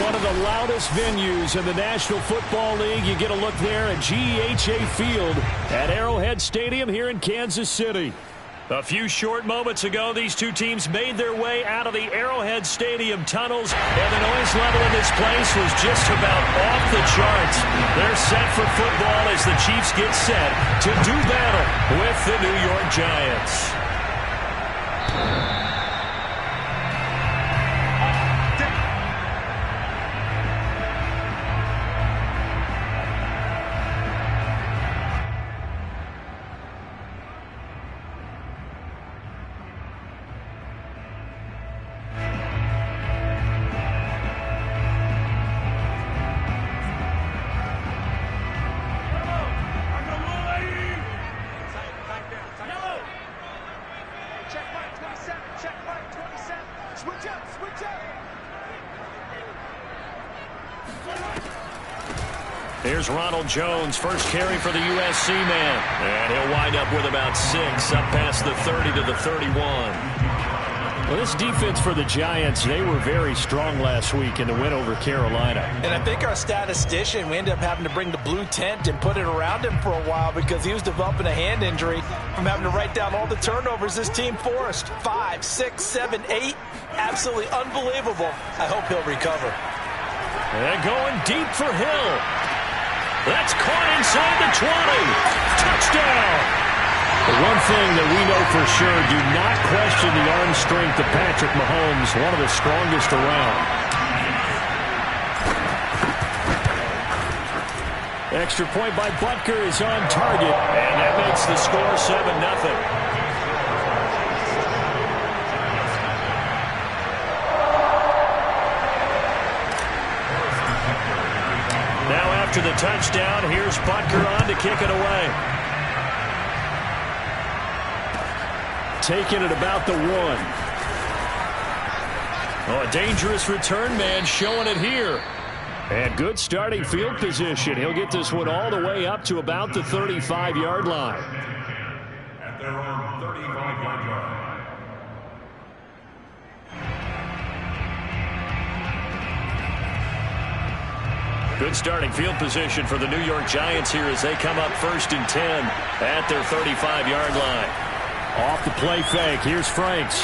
one of the loudest venues in the National Football League. You get a look there at GEHA Field at Arrowhead Stadium here in Kansas City. A few short moments ago, these two teams made their way out of the Arrowhead Stadium tunnels, and the noise level in this place was just about off the charts. They're set for football as the Chiefs get set to do battle with the New York Giants. Here's Ronald Jones, first carry for the USC man. And he'll wind up with about 6, up past the 30 to the 31. Well, this defense for the Giants, they were very strong last week in the win over Carolina. And I think our statistician, we ended up having to bring the blue tent and put it around him for a while because he was developing a hand injury from having to write down all the turnovers this team forced. 5, 6, 7, 8. Absolutely unbelievable. I hope he'll recover. And going deep for Hill. That's caught inside the 20. Touchdown. The one thing that we know for sure, do not question the arm strength of Patrick Mahomes, one of the strongest around. Extra point by Butker is on target, and that makes the score 7-0. After the touchdown, here's Butker on to kick it away. Taking it about the 1. Oh, a dangerous return man showing it here. And good starting field position. He'll get this one all the way up to about the 35-yard line. At their own 35-yard line. Good starting field position for the New York Giants here as they come up 1st and 10 at their 35-yard line. Off the play fake, here's Franks.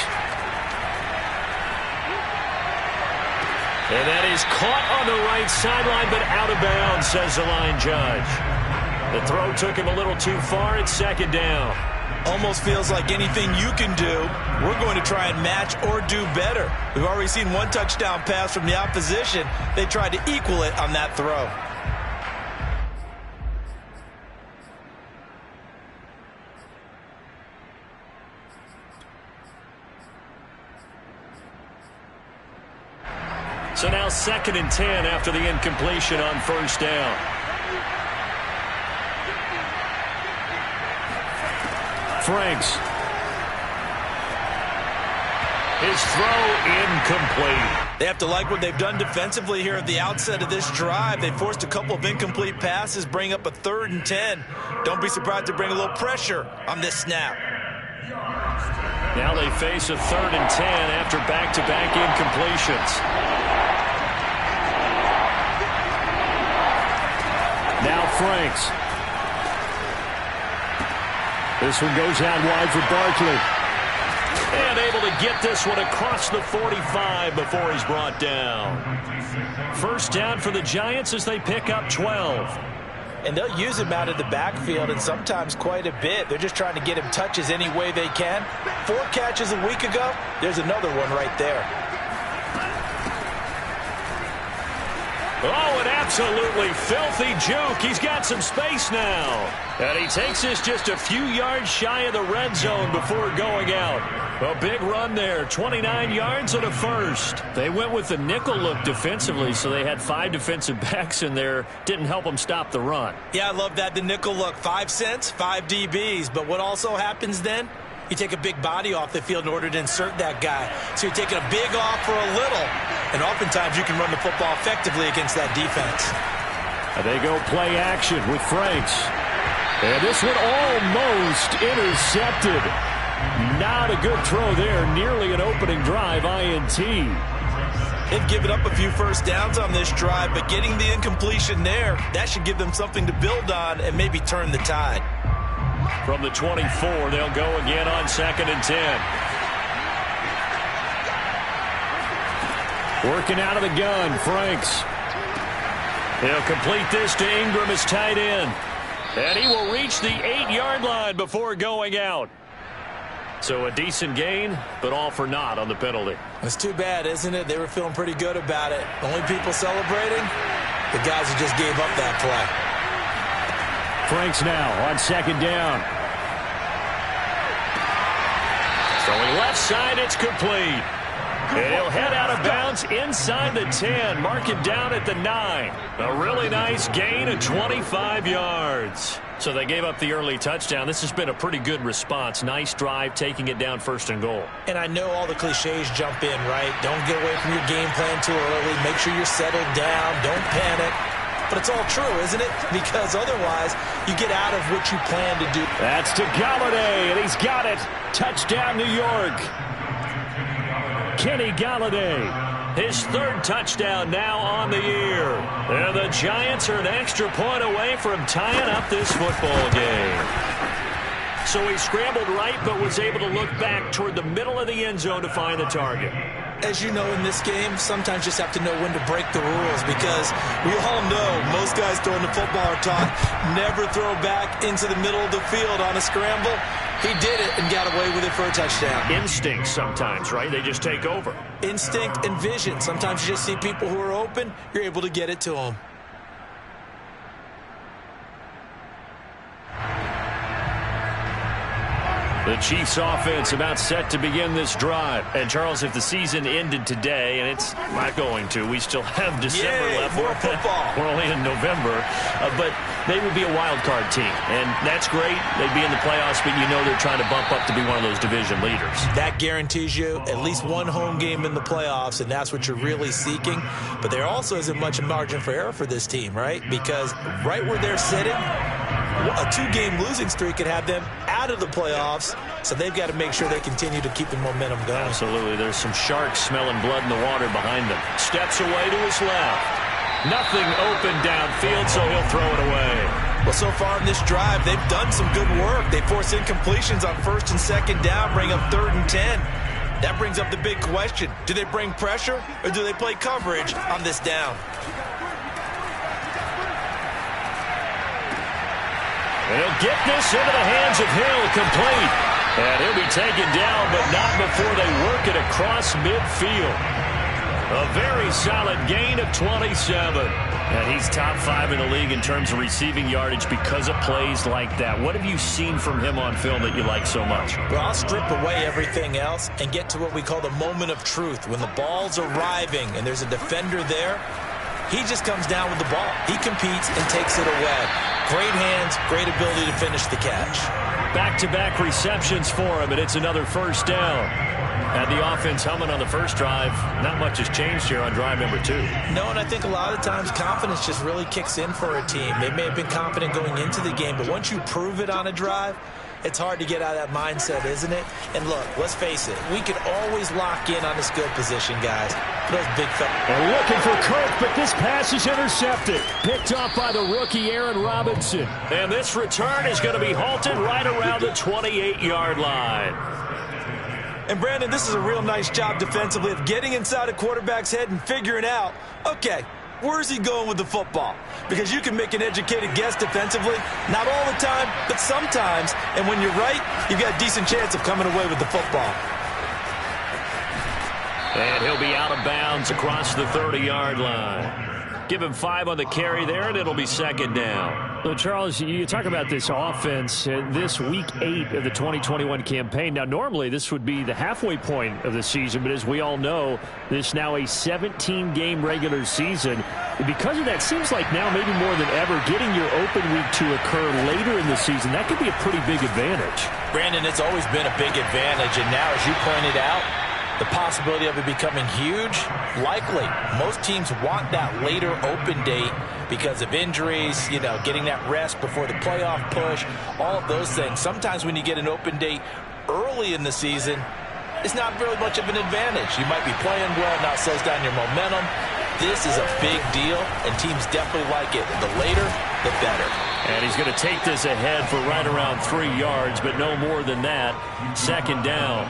And that is caught on the right sideline, but out of bounds, says the line judge. The throw took him a little too far. It's 2nd down. Almost feels like anything you can do, we're going to try and match or do better. We've already seen one touchdown pass from the opposition. They tried to equal it on that throw. So now 2nd and 10 after the incompletion on 1st down. Franks. His throw incomplete. They have to like what they've done defensively here at the outset of this drive. They forced a couple of incomplete passes, bring up a 3rd and 10. Don't be surprised to bring a little pressure on this snap. Now they face a 3rd and 10 after back-to-back incompletions. Now Franks. This one goes out wide for Barkley. And able to get this one across the 45 before he's brought down. 1st down for the Giants as they pick up 12. And they'll use him out of the backfield and sometimes quite a bit. They're just trying to get him touches any way they can. 4 catches a week ago. There's another one right there. Oh, an absolutely filthy juke. He's got some space now. And he takes this just a few yards shy of the red zone before going out. A big run there, 29 yards and a 1st. They went with the nickel look defensively, so they had 5 defensive backs in there. Didn't help them stop the run. Yeah, I love that, the nickel look. 5 cents, 5 DBs. But what also happens then? You take a big body off the field in order to insert that guy. So you're taking a big off for a little. And oftentimes you can run the football effectively against that defense. They go play action with Franks. And this one almost intercepted. Not a good throw there. Nearly an opening drive INT. They've given up a few first downs on this drive, but getting the incompletion there, that should give them something to build on and maybe turn the tide. From the 24, they'll go again on 2nd and 10. Working out of the gun, Franks. He'll complete this to Ingram as tight end. And he will reach the 8-yard line before going out. So a decent gain, but all for naught on the penalty. It's too bad, isn't it? They were feeling pretty good about it. Only people celebrating, the guys who just gave up that play. Franks now on 2nd down. Throwing left side, it's complete. And he'll head out of bounds inside the 10. Mark him down at the 9. A really nice gain of 25 yards. So they gave up the early touchdown. This has been a pretty good response. Nice drive, taking it down 1st and goal. And I know all the cliches jump in, right? Don't get away from your game plan too early. Make sure you're settled down. Don't panic. But it's all true, isn't it? Because otherwise, you get out of what you plan to do. That's to Galladay, and he's got it. Touchdown, New York. Kenny Galladay, his 3rd touchdown now on the year. And the Giants are an extra point away from tying up this football game. So he scrambled right, but was able to look back toward the middle of the end zone to find the target. As you know, in this game, sometimes you just have to know when to break the rules, because we all know most guys throwing the football are taught never throw back into the middle of the field on a scramble. He did it and got away with it for a touchdown. Instinct sometimes, right? They just take over. Instinct and vision. Sometimes you just see people who are open, you're able to get it to them. The Chiefs offense about set to begin this drive. And Charles, if the season ended today, and it's not going to, we still have December left. More football. We're only in November, but they would be a wild card team, and that's great. They'd be in the playoffs, but you know they're trying to bump up to be one of those division leaders. That guarantees you at least one home game in the playoffs, and that's what you're really seeking. But there also isn't much margin for error for this team, right? Because right where they're sitting, a 2-game losing streak could have them out of the playoffs, so they've got to make sure they continue to keep the momentum going. Absolutely. There's some sharks smelling blood in the water behind them. Steps away to his left. Nothing open downfield, so he'll throw it away. Well, so far in this drive, they've done some good work. They force incompletions on 1st and 2nd down, bring up 3rd and 10. That brings up the big question. Do they bring pressure, or do they play coverage on this down? And he'll get this into the hands of Hill, complete. And he'll be taken down, but not before they work it across midfield. A very solid gain of 27. And he's top 5 in the league in terms of receiving yardage because of plays like that. What have you seen from him on film that you like so much? Well, I'll strip away everything else and get to what we call the moment of truth. When the ball's arriving and there's a defender there, he just comes down with the ball. He competes and takes it away. Great hands, great ability to finish the catch. Back-to-back receptions for him, and it's another 1st down. Had the offense humming on the first drive. Not much has changed here on drive number 2. No, and I think a lot of times confidence just really kicks in for a team. They may have been confident going into the game, but once you prove it on a drive, it's hard to get out of that mindset, isn't it? And look, let's face it, we can always lock in on a skill position, guys. Those big fellas. They're looking for Kirk, but this pass is intercepted. Picked off by the rookie Aaron Robinson. And this return is going to be halted right around the 28-yard line. And Brandon, this is a real nice job defensively of getting inside a quarterback's head and figuring out, okay, where's he going with the football? Because you can make an educated guess defensively, not all the time, but sometimes. And when you're right, you've got a decent chance of coming away with the football. And he'll be out of bounds across the 30-yard line. Give him 5 on the carry there, and it'll be 2nd down. So, Charles, you talk about this offense, this Week 8 of the 2021 campaign. Now, normally this would be the halfway point of the season, but as we all know, this now a 17-game regular season. And because of that, seems like now maybe more than ever, getting your open week to occur later in the season, that could be a pretty big advantage. Brandon, it's always been a big advantage, and now, as you pointed out, the possibility of it becoming huge, likely. Most teams want that later open date because of injuries, you know, getting that rest before the playoff push, all of those things. Sometimes when you get an open date early in the season, it's not really much of an advantage. You might be playing well, now it slows down your momentum. This is a big deal, and teams definitely like it. The later, the better. And he's going to take this ahead for right around 3 yards, but no more than that. Second down.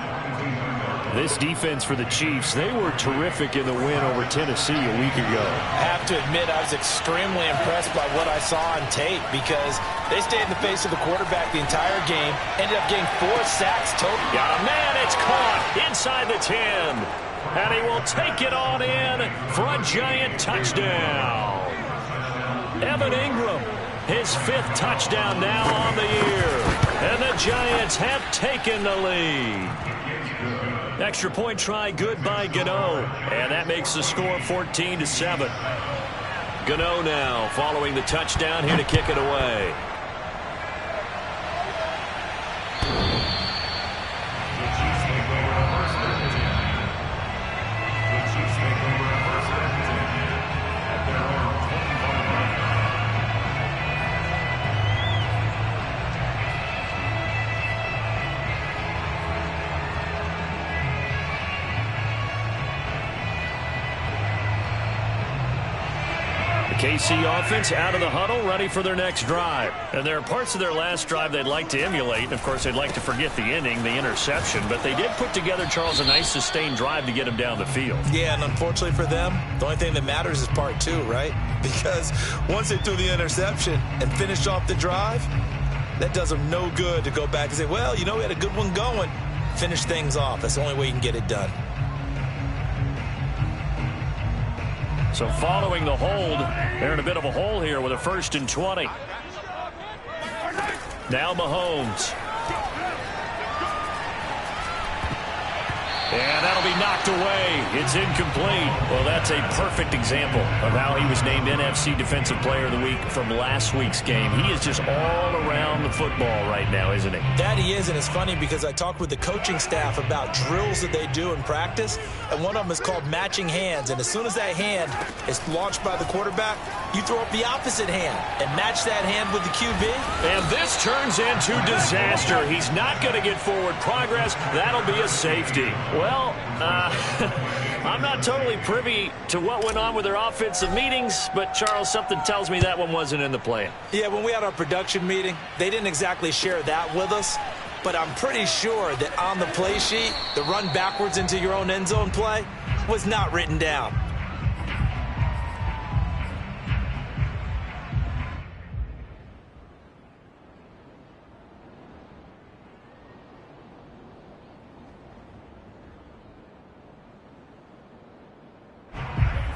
This defense for the Chiefs, they were terrific in the win over Tennessee a week ago. I have to admit, I was extremely impressed by what I saw on tape because they stayed in the face of the quarterback the entire game, ended up getting 4 sacks total. Got a man, it's caught inside the 10. And he will take it on in for a Giant touchdown. Evan Ingram, his 5th touchdown now on the year. And the Giants have taken the lead. Extra point try, good by Gano. And that makes the score 14-7. Gano now following the touchdown, here to kick it away. KC offense out of the huddle, ready for their next drive. And there are parts of their last drive they'd like to emulate. And of course, they'd like to forget the inning, the interception. But they did put together, Charles, a nice sustained drive to get them down the field. Yeah, and unfortunately for them, the only thing that matters is part 2, right? Because once they threw the interception and finished off the drive, that does them no good to go back and say, well, you know, we had a good one going. Finish things off. That's the only way you can get it done. So following the hold, they're in a bit of a hole here with a 1st and 20. Now Mahomes. And that'll be knocked away. It's incomplete. Well, that's a perfect example of how he was named NFC Defensive Player of the Week from last week's game. He is just all around the football right now, isn't he? That he is, and it's funny because I talked with the coaching staff about drills that they do in practice, and one of them is called matching hands. And as soon as that hand is launched by the quarterback, you throw up the opposite hand and match that hand with the QB. And this turns into disaster. He's not going to get forward progress. That'll be a safety. Well, I'm not totally privy to what went on with their offensive meetings, but, Charles, something tells me that one wasn't in the plan. Yeah, when we had our production meeting, they didn't exactly share that with us, but I'm pretty sure that on the play sheet, the run backwards into your own end zone play was not written down.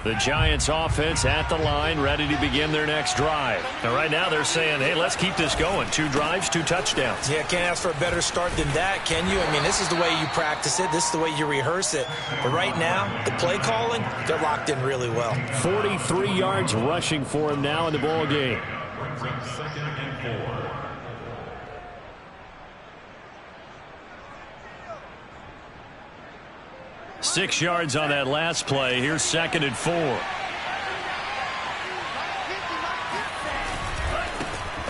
The Giants offense at the line, ready to begin their next drive. And right now they're saying, hey, let's keep this going. 2 drives, 2 touchdowns. Yeah, can't ask for a better start than that, can you? I mean, this is the way you practice it. This is the way you rehearse it. But right now, the play calling, they're locked in really well. 43 yards rushing for him now in the ball game. 2nd and 4. 6 yards on that last play. Here's 2nd and 4.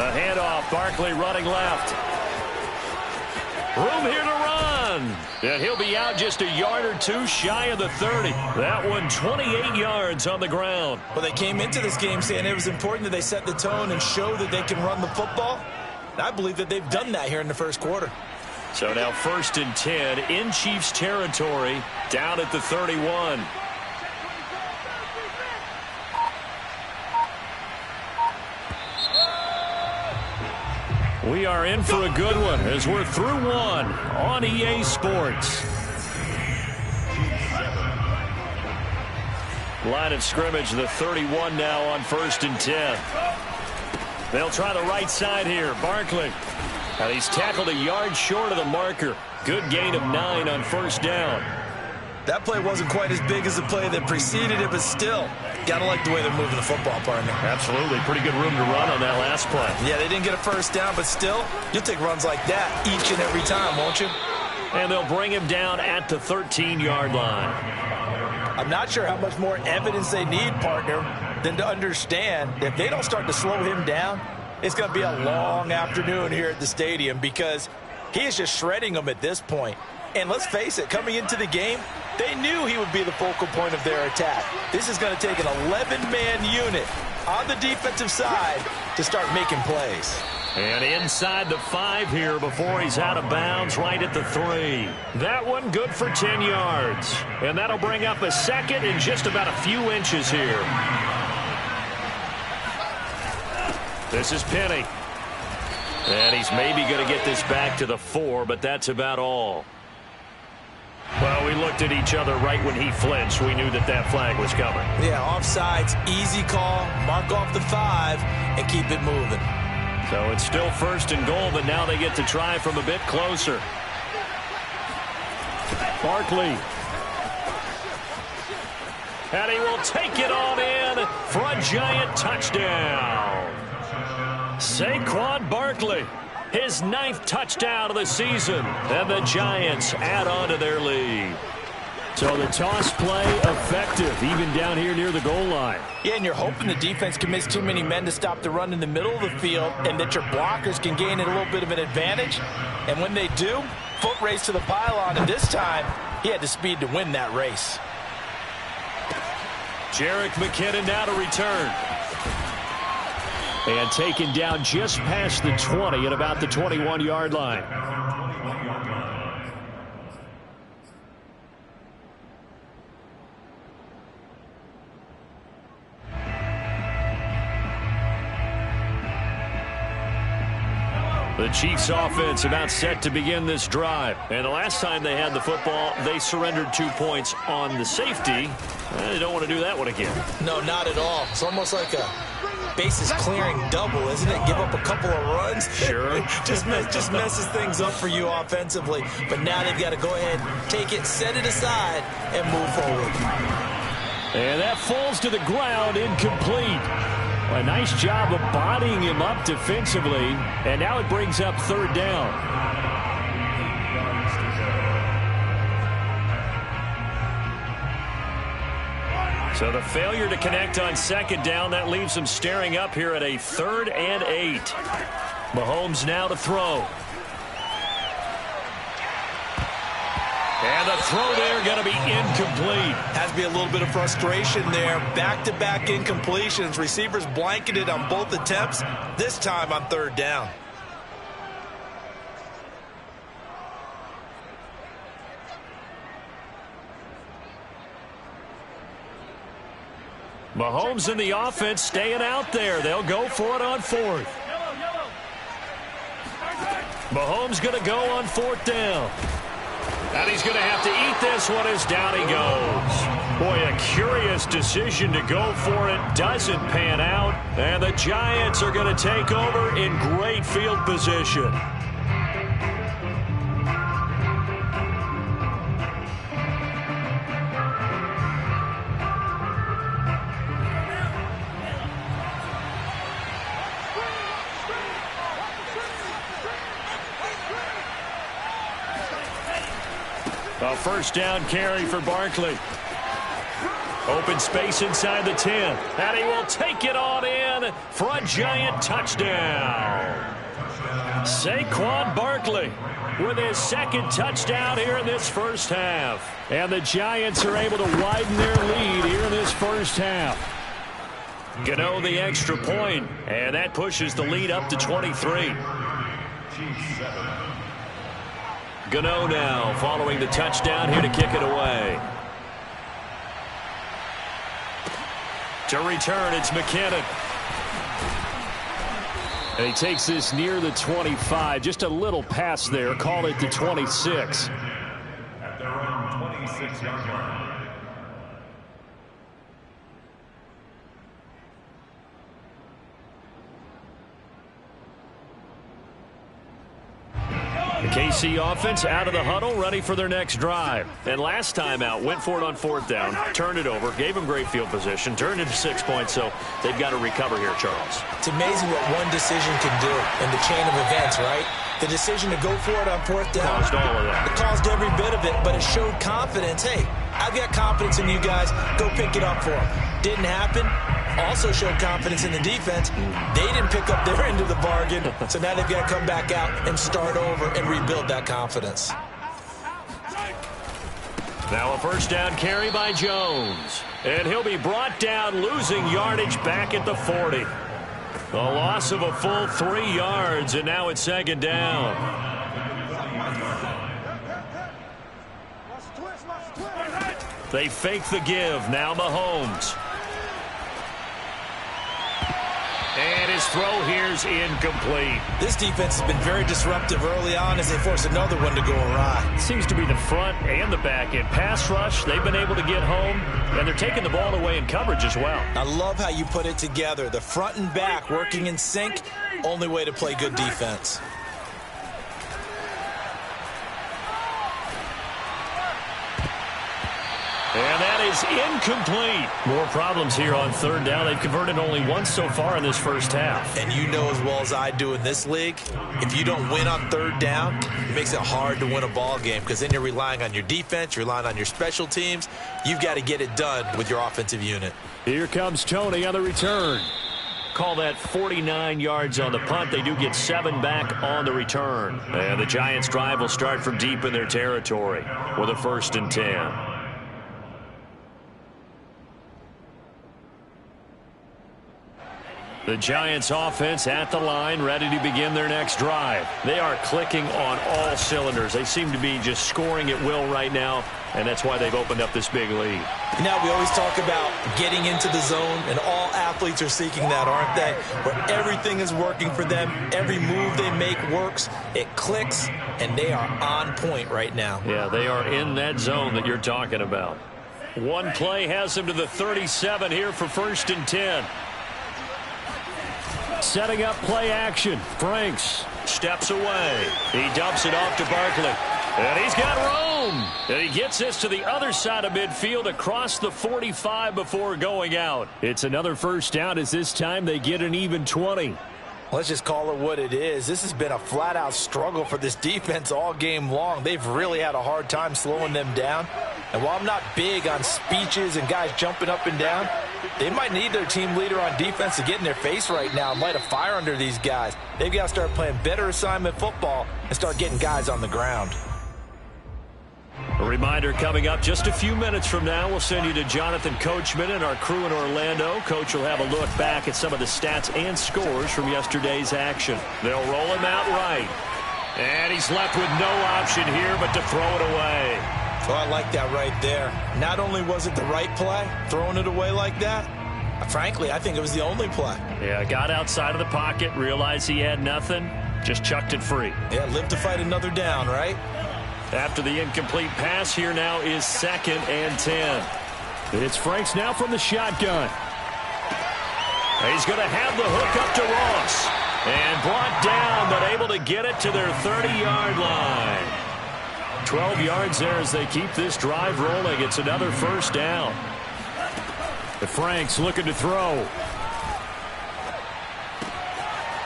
A handoff. Barkley running left. Room here to run. And he'll be out just a yard or 2 shy of the 30. That one 28 yards on the ground. Well, they came into this game saying it was important that they set the tone and show that they can run the football. And I believe that they've done that here in the first quarter. So now 1st and 10 in Chiefs territory, down at the 31. We are in for a good one as we're through one on EA Sports. Line of scrimmage, the 31 now on 1st and 10. They'll try the right side here. Barkley. And he's tackled a yard short of the marker. Good gain of 9 on 1st down. That play wasn't quite as big as the play that preceded it, but still, gotta like the way they're moving the football, partner. Absolutely. Pretty good room to run on that last play. Yeah, they didn't get a 1st down, but still, you'll take runs like that each and every time, won't you? And they'll bring him down at the 13-yard line. I'm not sure how much more evidence they need, partner, than to understand that if they don't start to slow him down, it's going to be a long afternoon here at the stadium because He is just shredding them at this point. And let's face it, coming into the game, they knew he would be the focal point of their attack. This is going to take an 11-man unit on the defensive side to start making plays. And inside the 5 here before he's out of bounds, right at the 3. That one good for 10 yards. And that'll bring up a second in just about a few inches here. This is Penny. And he's maybe going to get this back to the 4, but that's about all. Well, we looked at each other right when he flinched. We knew that that flag was coming. Yeah, offsides, easy call, mark off the 5, and keep it moving. So it's still 1st and goal, but now they get to try from a bit closer. Barkley. And he will take it on in for a giant touchdown. Saquon Barkley, his 9th touchdown of the season, and the Giants add on to their lead. So the toss play effective, even down here near the goal line. Yeah, and you're hoping the defense can miss too many men to stop the run in the middle of the field and that your blockers can gain a little bit of an advantage. And when they do, foot race to the pylon, and this time he had the speed to win that race. Jerick McKinnon now to return. And taken down just past the 20 at about the 21-yard line. The Chiefs offense about set to begin this drive. And the last time they had the football, they surrendered 2 points on the safety. They don't want to do that one again. No, not at all. It's almost like a bases clearing double, isn't it? Give up a couple of runs. Sure. just messes things up for you offensively. But now they've got to go ahead, take it, set it aside, and move forward. And that falls to the ground, incomplete. A nice job of bodying him up defensively. And now it brings up 3rd down. So the failure to connect on 2nd down, that leaves them staring up here at a 3rd and 8. Mahomes now to throw. And the throw there going to be incomplete. Has to be a little bit of frustration there. Back-to-back incompletions. Receivers blanketed on both attempts, this time on 3rd down. Mahomes and the offense staying out there. They'll go for it on 4th. Mahomes going to go on 4th down. And he's going to have to eat this one as down he goes. Boy, a curious decision to go for it. Doesn't pan out. And the Giants are going to take over in great field position. A 1st down carry for Barkley. Open space inside the 10. And he will take it on in for a giant touchdown. Saquon Barkley with his 2nd touchdown here in this 1st half. And the Giants are able to widen their lead here in this 1st half. Gano the extra point, and that pushes the lead up to 23. Gano now following the touchdown here to kick it away. To return, it's McKinnon. And he takes this near the 25. Just a little pass there. Call it the 26. At their own 26-yard line. The KC offense out of the huddle, ready for their next drive. And last time out, went for it on 4th down, turned it over, gave them great field position, turned it to 6 points, so they've got to recover here, Charles. It's amazing what one decision can do in the chain of events, right? The decision to go for it on 4th down. Caused all of that. It caused every bit of it, but it showed confidence. Hey, I've got confidence in you guys. Go pick it up for them. Didn't happen. also showed confidence in the defense. They didn't pick up their end of the bargain, so now they've got to come back out and start over and rebuild that confidence. Now a first down carry by Jones. And he'll be brought down, losing yardage back at the 40. A loss of a full 3 yards, and now it's second down. They fake the give. Now Mahomes. And his throw here's incomplete. This defense has been very disruptive early on as they force another one to go awry. Seems to be the front and the back end. Pass rush, they've been able to get home, and they're taking the ball away in coverage as well. I love how you put it together. The front and back working in sync, only way to play good defense. And that is incomplete. More problems here on third down. They've converted only once so far in this first half. And you know as well as I do in this league, if you don't win on third down, it makes it hard to win a ball game because then you're relying on your defense, you're relying on your special teams. You've got to get it done with your offensive unit. Here comes Tony on the return. Call that 49 yards on the punt. They do get 7 back on the return. And the Giants' drive will start from deep in their territory with a 1st and 10. The Giants offense at the line, ready to begin their next drive. They are clicking on all cylinders. They seem to be just scoring at will right now, and that's why they've opened up this big lead. Now, we always talk about getting into the zone, and all athletes are seeking that, aren't they? Where everything is working for them, every move they make works, it clicks, and they are on point right now. Yeah, they are in that zone that you're talking about. One play has them to the 37 here for 1st and 10. Setting up play action. Franks steps away. He dumps it off to Barkley. And he's got room. And he gets this to the other side of midfield across the 45 before going out. It's another first down as this time they get an even 20. Let's just call it what it is. This has been a flat-out struggle for this defense all game long. They've really had a hard time slowing them down. And while I'm not big on speeches and guys jumping up and down, they might need their team leader on defense to get in their face right now and light a fire under these guys. They've got to start playing better assignment football and start getting guys on the ground. A reminder coming up just a few minutes from now. We'll send you to Jonathan Coachman and our crew in Orlando. Coach will have a look back at some of the stats and scores from yesterday's action. They'll roll him out right. And he's left with no option here but to throw it away. Oh, I like that right there. Not only was it the right play, throwing it away like that, frankly, I think it was the only play. Yeah, got outside of the pocket, realized he had nothing, just chucked it free. Yeah, live to fight another down, right? After the incomplete pass, here now is 2nd and 10. It's Franks now from the shotgun. He's going to have the hook up to Ross. And brought down, but able to get it to their 30-yard line. 12 yards there as they keep this drive rolling. It's another first down. The Franks looking to throw.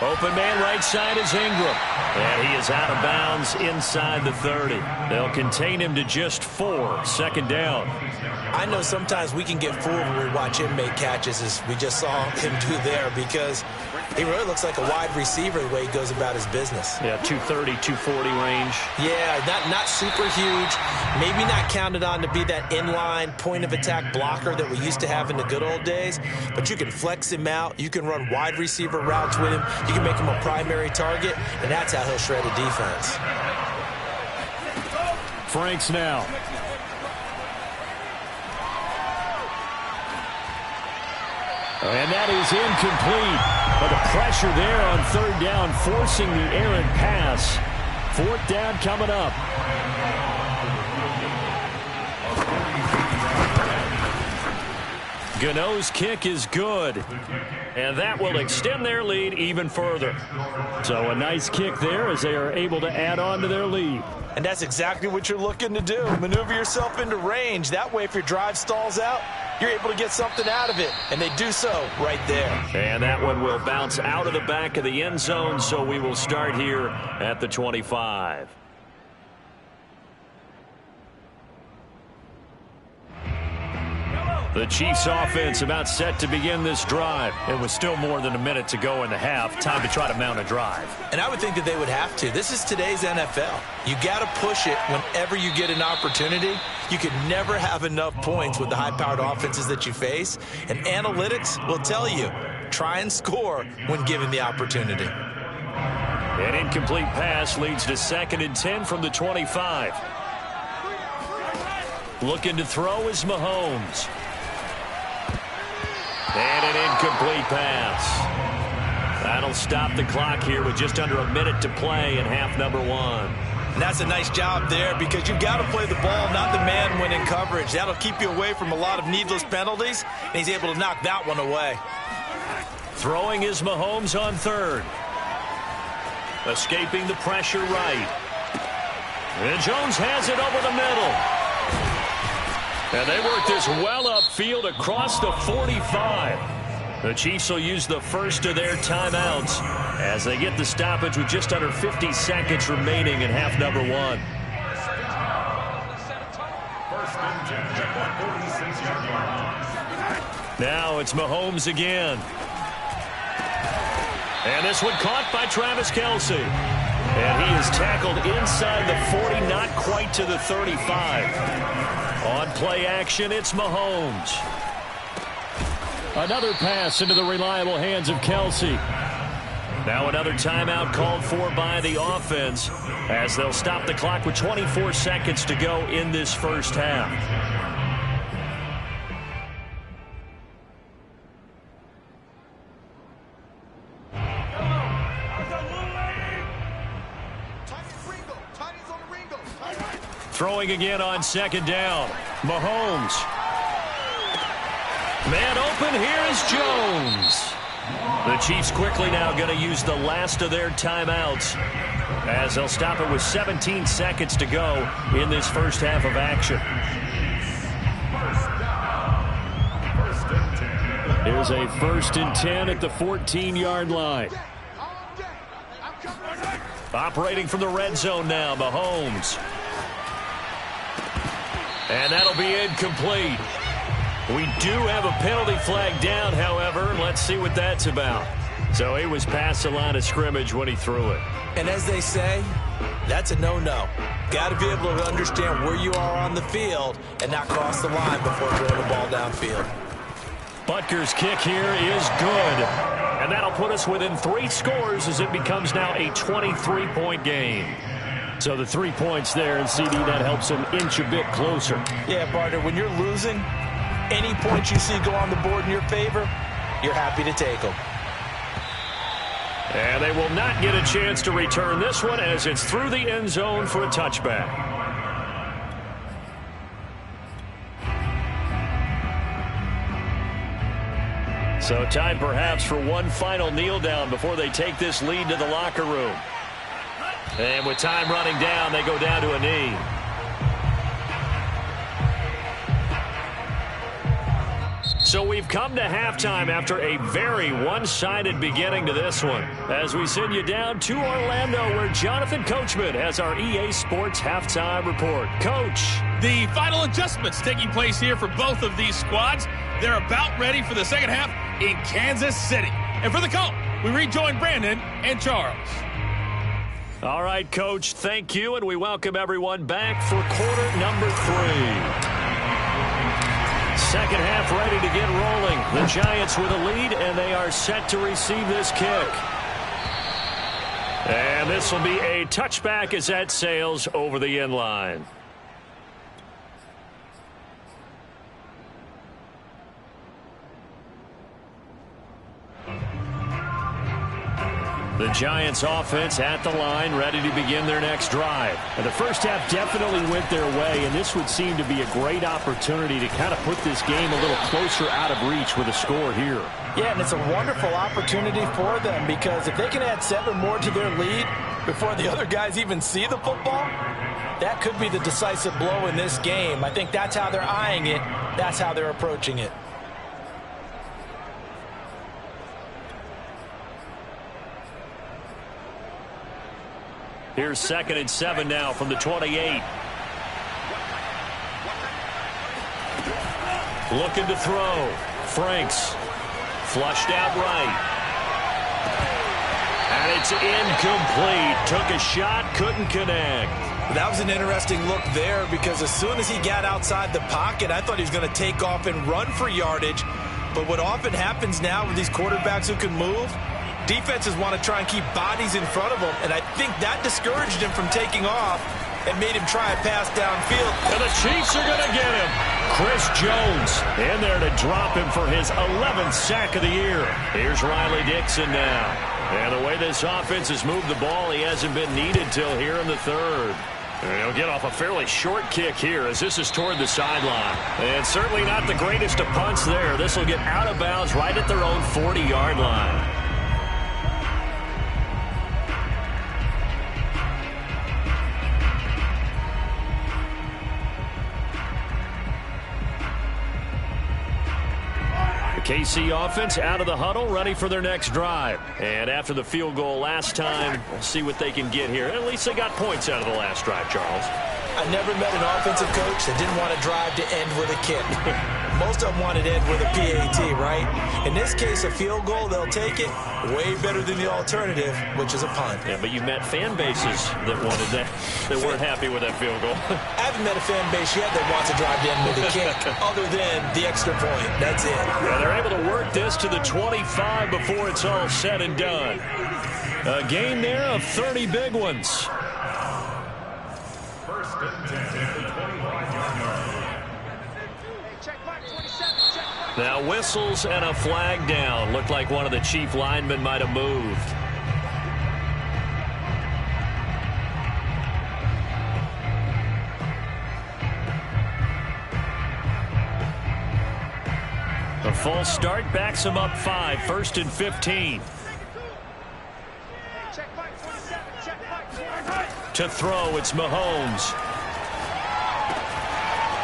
Open man right side is Ingram. And he is out of bounds inside the 30. They'll contain him to just 4. 2nd down. I know sometimes we can get fooled when we watch him make catches, as we just saw him do there, because he really looks like a wide receiver the way he goes about his business. Yeah, 230, 240 range. Yeah, not super huge. Maybe not counted on to be that inline point-of-attack blocker that we used to have in the good old days. But you can flex him out. You can run wide receiver routes with him. You can make him a primary target, and that's how he'll shred a defense. Franks now. And that is incomplete. But the pressure there on 3rd down, forcing the errant pass. 4th down coming up. Gano's kick is good. And that will extend their lead even further. So a nice kick there as they are able to add on to their lead. And that's exactly what you're looking to do. Maneuver yourself into range. That way, if your drive stalls out, you're able to get something out of it. And they do so right there. And that one will bounce out of the back of the end zone. So we will start here at the 25. The Chiefs offense about set to begin this drive. It was still more than a minute to go in the half. Time to try to mount a drive. And I would think that they would have to. This is today's NFL. You got to push it whenever you get an opportunity. You can never have enough points with the high-powered offenses that you face. And analytics will tell you, try and score when given the opportunity. An incomplete pass leads to 2nd and 10 from the 25. Looking to throw is Mahomes. And an incomplete pass. That'll stop the clock here with just under a minute to play in half number 1. And that's a nice job there because you've got to play the ball, not the man when in coverage. That'll keep you away from a lot of needless penalties, and he's able to knock that one away. Throwing is Mahomes on 3rd. Escaping the pressure right. And Jones has it over the middle. And they work this well upfield across the 45. The Chiefs will use the first of their timeouts as they get the stoppage with just under 50 seconds remaining in half number 1. Now it's Mahomes again. And this one caught by Travis Kelce. And he is tackled inside the 40, not quite to the 35. On play action, it's Mahomes. Another pass into the reliable hands of Kelce. Now another timeout called for by the offense as they'll stop the clock with 24 seconds to go in this first half. Throwing again on 2nd down. Mahomes. Man open, here is Jones. The Chiefs quickly now going to use the last of their timeouts as they'll stop it with 17 seconds to go in this first half of action. Here's a 1st and 10 at the 14-yard line. Operating from the red zone now, Mahomes. And that'll be incomplete. We do have a penalty flag down, however. Let's see what that's about. So he was past the line of scrimmage when he threw it. And as they say, that's a no-no. Got to be able to understand where you are on the field and not cross the line before throwing the ball downfield. Butker's kick here is good. And that'll put us within 3 scores as it becomes now a 23-point game. So the 3 points there, and CD, that helps them inch a bit closer. Yeah, partner, when you're losing, any points you see go on the board in your favor, you're happy to take them. And they will not get a chance to return this one as it's through the end zone for a touchback. So time perhaps for one final kneel down before they take this lead to the locker room. And with time running down, they go down to a knee. So we've come to halftime after a very one-sided beginning to this one. As we send you down to Orlando, where Jonathan Coachman has our EA Sports Halftime Report. Coach. The final adjustments taking place here for both of these squads. They're about ready for the second half in Kansas City. And for the call, we rejoin Brandon and Charles. All right, Coach, thank you, and we welcome everyone back for quarter number 3. Second half ready to get rolling. The Giants with a lead, and they are set to receive this kick. And this will be a touchback as that sails over the end line. The Giants offense at the line, ready to begin their next drive. And the first half definitely went their way, and this would seem to be a great opportunity to kind of put this game a little closer out of reach with a score here. Yeah, and it's a wonderful opportunity for them because if they can add 7 more to their lead before the other guys even see the football, that could be the decisive blow in this game. I think that's how they're eyeing it. That's how they're approaching it. Here's 2nd and 7 now from the 28. Looking to throw. Franks. Flushed out right. And it's incomplete. Took a shot, couldn't connect. That was an interesting look there because as soon as he got outside the pocket, I thought he was going to take off and run for yardage. But what often happens now with these quarterbacks who can move, defenses want to try and keep bodies in front of them, and I think that discouraged him from taking off and made him try a pass downfield. And the Chiefs are going to get him. Chris Jones in there to drop him for his 11th sack of the year. Here's Riley Dixon now. And the way this offense has moved the ball, he hasn't been needed till here in the third. And he'll get off a fairly short kick here as this is toward the sideline. And certainly not the greatest of punts there. This will get out of bounds right at their own 40-yard line. KC offense out of the huddle, ready for their next drive. And after the field goal last time, we'll see what they can get here. At least they got points out of the last drive, Charles. I never met an offensive coach that didn't want to drive to end with a kick. Most of them wanted to end with a PAT, right? In this case, a field goal, they'll take it. Way better than the alternative, which is a punt. Yeah, but you met fan bases that wanted that, that weren't happy with that field goal. I haven't met a fan base yet that wants to drive to end with a kick, other than the extra point. That's it. Yeah, they're able to work this to the 25 before it's all said and done. A game there of 30 big ones. First and 10 at the 25-yard line. Now whistles and a flag down. Looked like one of the Chief linemen might have moved. A false start backs him up 5. First and 15. To throw, it's Mahomes.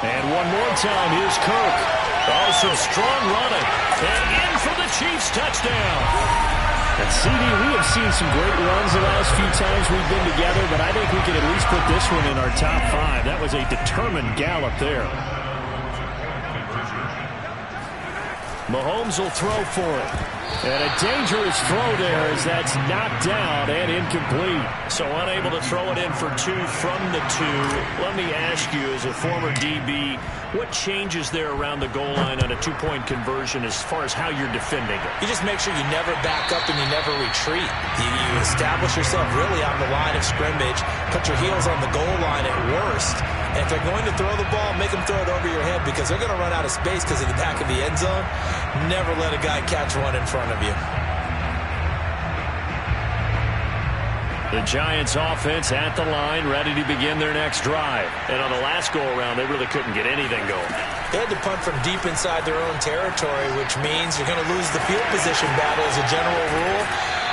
And one more time, here's Kirk. Oh, some strong running. And in for the Chiefs touchdown. And CD, we have seen some great runs the last few times we've been together, but I think we can at least put this one in our top 5. That was a determined gallop there. Mahomes will throw for it. And a dangerous throw there as that's knocked down and incomplete. So unable to throw it in for 2 from the 2. Let me ask you, as a former DB, what changes there around the goal line on a 2-point conversion as far as how you're defending it? You just make sure you never back up and you never retreat. You establish yourself really on the line of scrimmage, put your heels on the goal line at worst. And if they're going to throw the ball, make them throw it over your head because they're going to run out of space because of the back of the end zone. Never let a guy catch one in front of you. The Giants offense at the line, ready to begin their next drive. And on the last go-around, they really couldn't get anything going. They had to punt from deep inside their own territory, which means you're going to lose the field position battle as a general rule.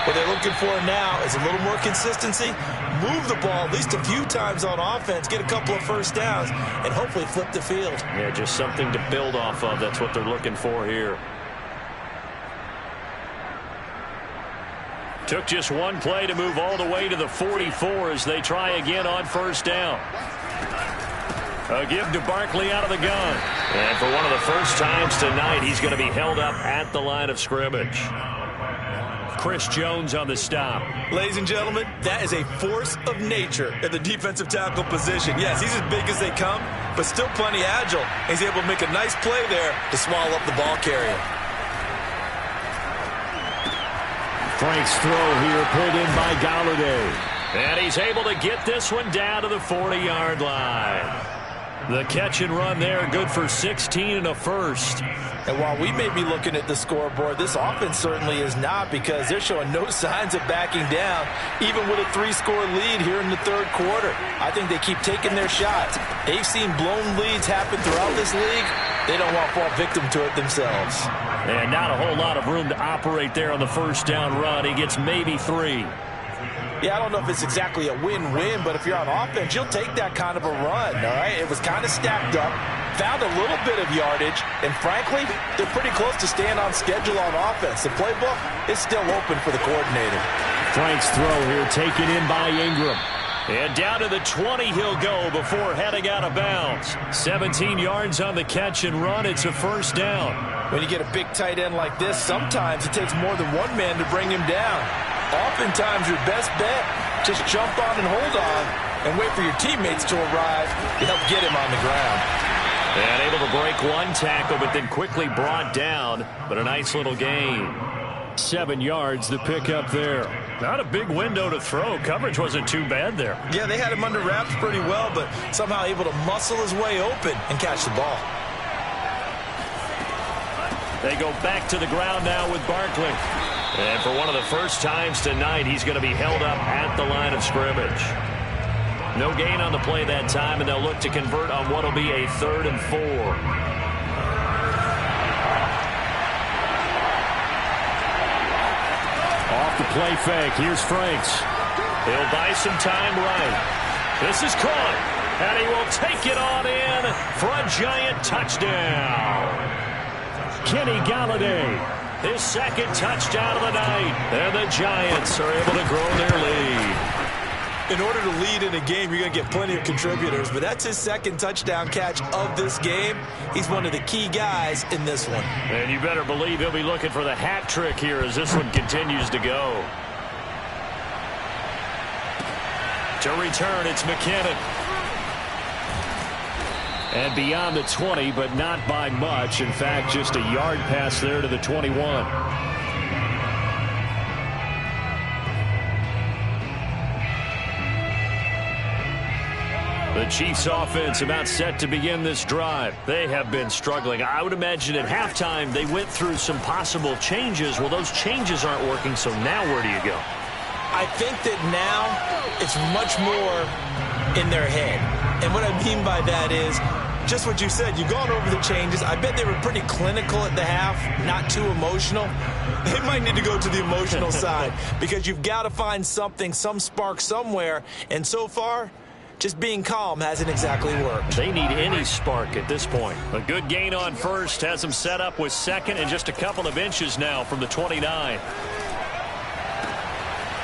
What they're looking for now is a little more consistency, move the ball at least a few times on offense, get a couple of first downs, and hopefully flip the field. Yeah, just something to build off of. That's what they're looking for here. Took just one play to move all the way to the 44 as they try again on first down. A give to Barkley out of the gun. And for one of the first times tonight, he's going to be held up at the line of scrimmage. Chris Jones on the stop. Ladies and gentlemen, that is a force of nature at the defensive tackle position. Yes, he's as big as they come, but still plenty agile. He's able to make a nice play there to swallow up the ball carrier. Frank's throw here pulled in by Galladay. And he's able to get this one down to the 40-yard line. The catch and run there, good for 16 and a first. And while we may be looking at the scoreboard, this offense certainly is not because they're showing no signs of backing down, even with a 3-score lead here in the third quarter. I think they keep taking their shots. They've seen blown leads happen throughout this league. They don't want to fall victim to it themselves. And not a whole lot of room to operate there on the first down run. He gets maybe 3. Yeah, I don't know if it's exactly a win-win, but if you're on offense, you'll take that kind of a run, all right? It was kind of stacked up, found a little bit of yardage, and frankly, they're pretty close to staying on schedule on offense. The playbook is still open for the coordinator. Frank's throw here taken in by Ingram. And down to the 20 he'll go before heading out of bounds. 17 yards on the catch and run. It's a first down. When you get a big tight end like this, sometimes it takes more than one man to bring him down. Oftentimes your best bet, just jump on and hold on and wait for your teammates to arrive to help get him on the ground. And able to break one tackle, but then quickly brought down. But a nice little gain. 7 yards, the pickup there. Not a big window to throw. Coverage wasn't too bad there. Yeah, they had him under wraps pretty well, but somehow able to muscle his way open and catch the ball. They go back to the ground now with Barkley. And for one of the first times tonight, he's going to be held up at the line of scrimmage. No gain on the play that time, and they'll look to convert on what will be a 3rd and 4. Off the play fake. Here's Franks. He'll buy some time right. This is caught, and he will take it on in for a giant touchdown. Kenny Galladay, his second touchdown of the night, and the Giants are able to grow their lead. In order to lead in a game, you're going to get plenty of contributors, but that's his second touchdown catch of this game. He's one of the key guys in this one. And you better believe he'll be looking for the hat trick here as this one continues to go. To return, it's McKinnon. And beyond the 20, but not by much. In fact, just a yard pass there to the 21. The Chiefs offense about set to begin this drive. They have been struggling. I would imagine at halftime they went through some possible changes. Well, those changes aren't working, so now where do you go? I think that now it's much more in their head. And what I mean by that is just what you said. You've gone over the changes. I bet they were pretty clinical at the half, not too emotional. They might need to go to the emotional side because you've got to find something, some spark somewhere. And so far, just being calm hasn't exactly worked. They need any spark at this point. A good gain on first has them set up with second and just a couple of inches now from the 29.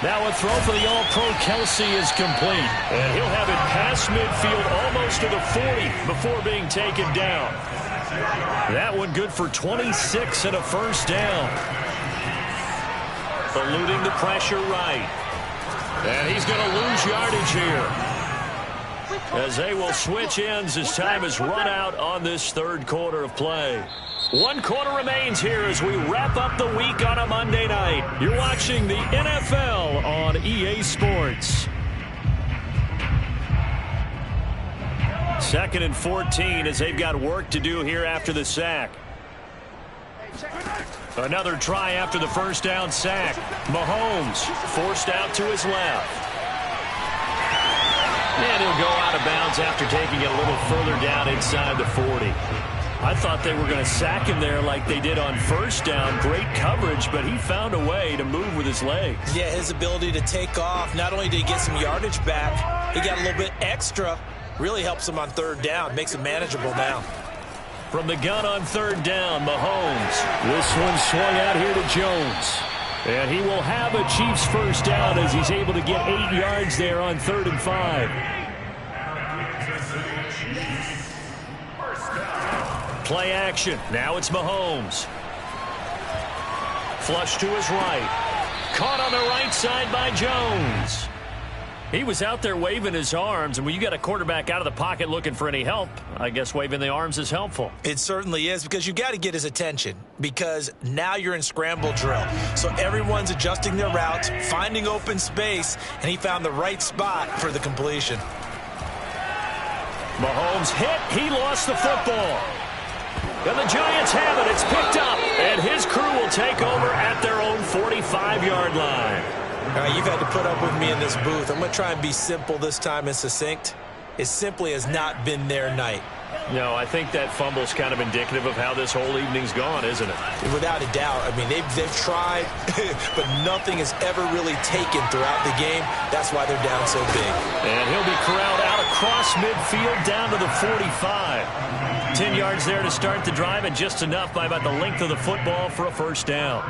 Now a throw for the All-Pro Kelsey is complete. And he'll have it past midfield almost to the 40 before being taken down. That one good for 26 and a first down. Eluding the pressure right. And he's going to lose yardage here, as they will switch ends as time is run out on this third quarter of play. 1 quarter remains here as we wrap up the week on a Monday night. You're watching the NFL on EA Sports. 2nd and 14 as they've got work to do here after the sack. Another try after the first down sack. Mahomes forced out to his left. And he'll go out of bounds after taking it a little further down inside the 40. I thought they were going to sack him there like they did on first down. Great coverage, but he found a way to move with his legs. Yeah, his ability to take off. Not only did he get some yardage back, he got a little bit extra. Really helps him on third down. Makes it manageable now. From the gun on third down, Mahomes. This one swung out here to Jones. And he will have a Chiefs first down as he's able to get 8 yards there on 3rd and 5. Play action. Now it's Mahomes. Flush to his right. Caught on the right side by Jones. He was out there waving his arms, and when you got a quarterback out of the pocket looking for any help, I guess waving the arms is helpful. It certainly is, because you got to get his attention, because now you're in scramble drill. So everyone's adjusting their routes, finding open space, and he found the right spot for the completion. Mahomes hit. He lost the football. And the Giants have it. It's picked up, and his crew will take over at their own 45-yard line. All right, you've had to put up with me in this booth. I'm going to try and be simple this time and succinct. It simply has not been their night. No, I think that fumble's kind of indicative of how this whole evening's gone, isn't it? Without a doubt. I mean, they've tried, but nothing has ever really taken throughout the game. That's why they're down so big. And he'll be corralled out across midfield down to the 45. 10 yards there to start the drive, and just enough by about the length of the football for a first down.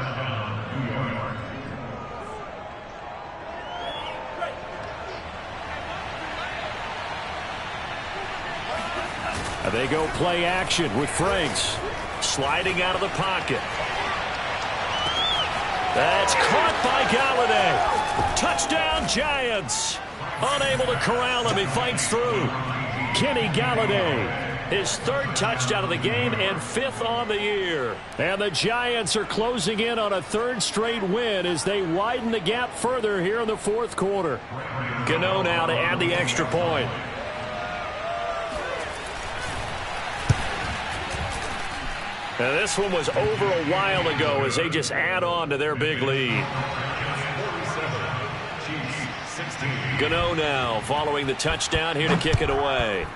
They go play action with Franks. Sliding out of the pocket. That's caught by Galladay. Touchdown, Giants. Unable to corral him. He fights through. Kenny Galladay. His third touchdown of the game and fifth on the year. And the Giants are closing in on a third straight win as they widen the gap further here in the fourth quarter. Gano now to add the extra point. Now this one was over a while ago as they just add on to their big lead. Gano now following the touchdown here to kick it away.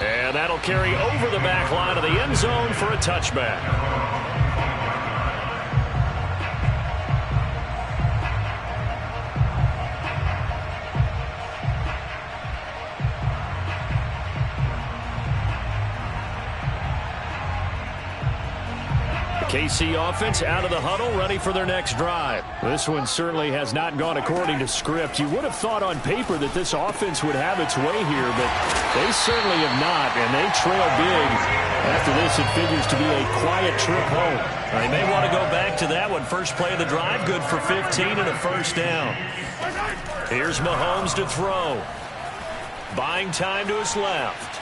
And that'll carry over the back line of the end zone for a touchback. KC offense out of the huddle, ready for their next drive. This one certainly has not gone according to script. You would have thought on paper that this offense would have its way here, but they certainly have not, and they trail big. After this, it figures to be a quiet trip home. They may want to go back to that one. First play of the drive, good for 15 and a first down. Here's Mahomes to throw. Buying time to his left.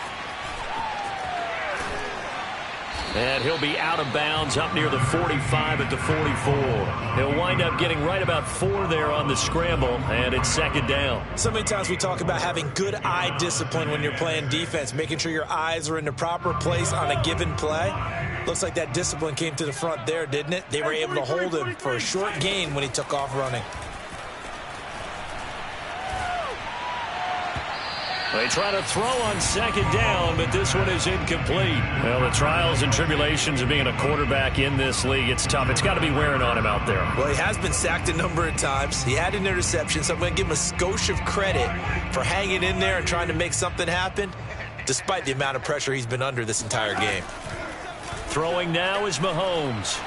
And he'll be out of bounds up near the 45 at the 44. He'll wind up getting right about 4 there on the scramble, and it's second down. So many times we talk about having good eye discipline when you're playing defense, making sure your eyes are in the proper place on a given play. Looks like that discipline came to the front there, didn't it? They were able to hold him for a short gain when he took off running. They try to throw on second down, but this one is incomplete. Well, the trials and tribulations of being a quarterback in this league, it's tough. It's got to be wearing on him out there. Well, he has been sacked a number of times. He had an interception, so I'm going to give him a skosh of credit for hanging in there and trying to make something happen, despite the amount of pressure he's been under this entire game. Throwing now is Mahomes.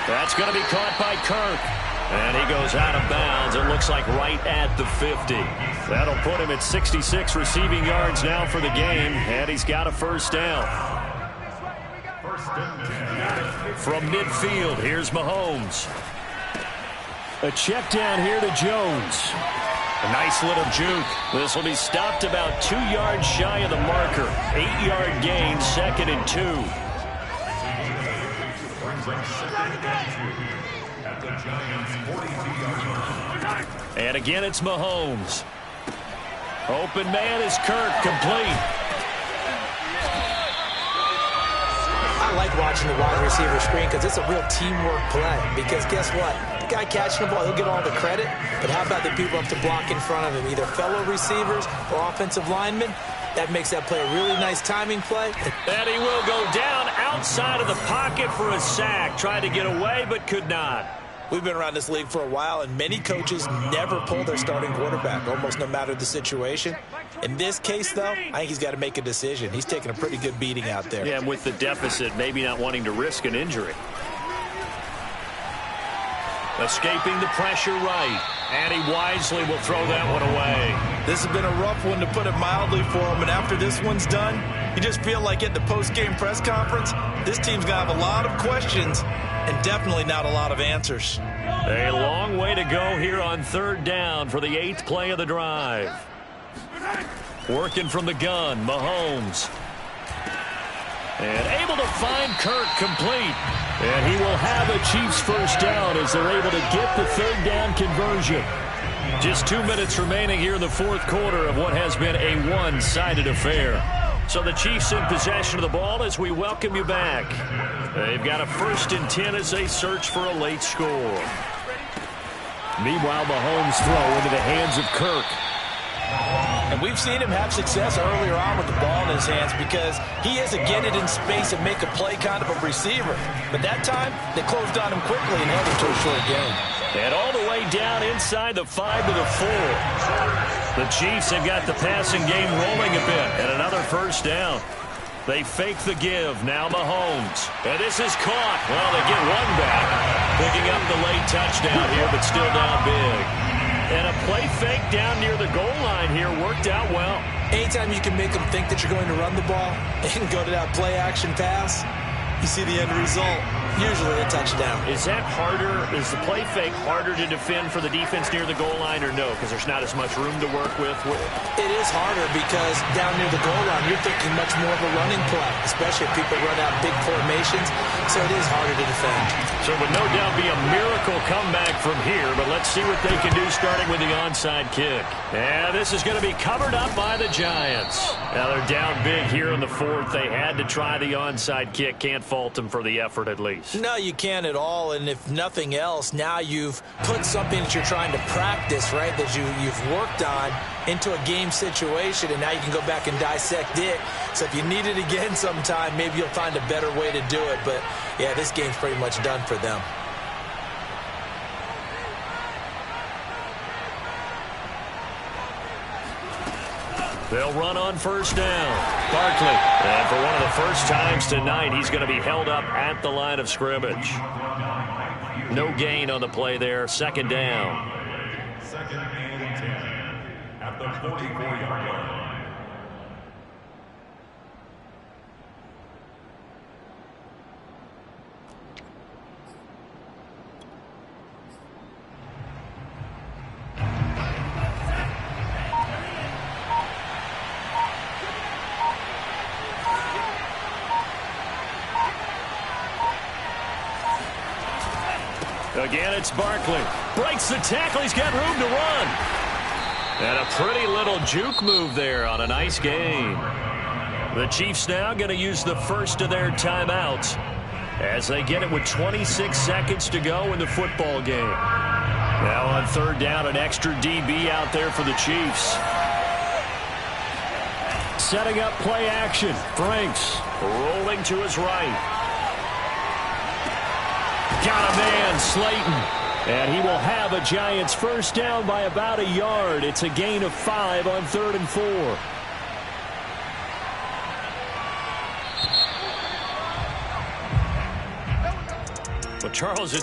That's going to be caught by Kirk. And he goes out of bounds, it looks like right at the 50. That'll put him at 66 receiving yards now for the game, and he's got a first down. From midfield, here's Mahomes. A check down here to Jones. A nice little juke. This will be stopped about 2 yards shy of the marker. 8-yard gain, second and 2. And again, it's Mahomes. Open man is Kirk, complete. I like watching the wide receiver screen because it's a real teamwork play. Because guess what? The guy catching the ball, he'll get all the credit. But how about the people up to block in front of him? Either fellow receivers or offensive linemen. That makes that play a really nice timing play. And he will go down outside of the pocket for a sack. Tried to get away, but could not. We've been around this league for a while, and many coaches never pull their starting quarterback, almost no matter the situation. In this case, though, I think he's got to make a decision. He's taking a pretty good beating out there. Yeah, and with the deficit, maybe not wanting to risk an injury. Escaping the pressure right. And he wisely will throw that one away. This has been a rough one, to put it mildly, for him. And after this one's done, you just feel like at the post-game press conference, this team's going to have a lot of questions and definitely not a lot of answers. A long way to go here on third down for the 8th play of the drive. Working from the gun, Mahomes. And able to find Kirk, complete. And he will have a Chiefs first down as they're able to get the third down conversion. Just 2 minutes remaining here in the fourth quarter of what has been a one-sided affair. So the Chiefs in possession of the ball as we welcome you back. They've got a 1st and 10 as they search for a late score. Meanwhile, Mahomes throw into the hands of Kirk. And we've seen him have success earlier on with the ball in his hands because he is a get it in space and make a play kind of a receiver. But that time, they closed on him quickly and held him to a short gain. And all the way down inside the 5 to the 4. The Chiefs have got the passing game rolling a bit, and another first down. They fake the give. Now Mahomes. And this is caught. Well, they get one back. Picking up the late touchdown here, but still down big. And a play fake down near the goal line here worked out well. Anytime you can make them think that you're going to run the ball and go to that play-action pass, you see the end result, usually a touchdown. Is that harder? Is the play fake harder to defend for the defense near the goal line or no? Because there's not as much room to work with? It is harder because down near the goal line, you're thinking much more of a running play, especially if people run out big formations, so it is harder to defend. So it would no doubt be a miracle comeback from here, but let's see what they can do starting with the onside kick. And this is going to be covered up by the Giants. Now they're down big here in the fourth. They had to try the onside kick. Can't fault them for the effort at least. No, you can't at all, and if nothing else, now you've put something that you're trying to practice, right, that you've worked on into a game situation, and now you can go back and dissect it. So if you need it again sometime, maybe you'll find a better way to do it. But, yeah, this game's pretty much done for them. They'll run on first down. Barkley. And for one of the first times tonight, he's going to be held up at the line of scrimmage. No gain on the play there. Second down. Second and 10 at the 44-yard line. Again, it's Barkley. Breaks the tackle. He's got room to run. And a pretty little juke move there on a nice gain. The Chiefs now going to use the first of their timeouts as they get it with 26 seconds to go in the football game. Now on third down, an extra DB out there for the Chiefs. Setting up play action. Franks rolling to his right. Got a man, Slayton. And he will have a Giants first down by about a yard. It's a gain of 5 on 3rd and 4. Well, Charles, it's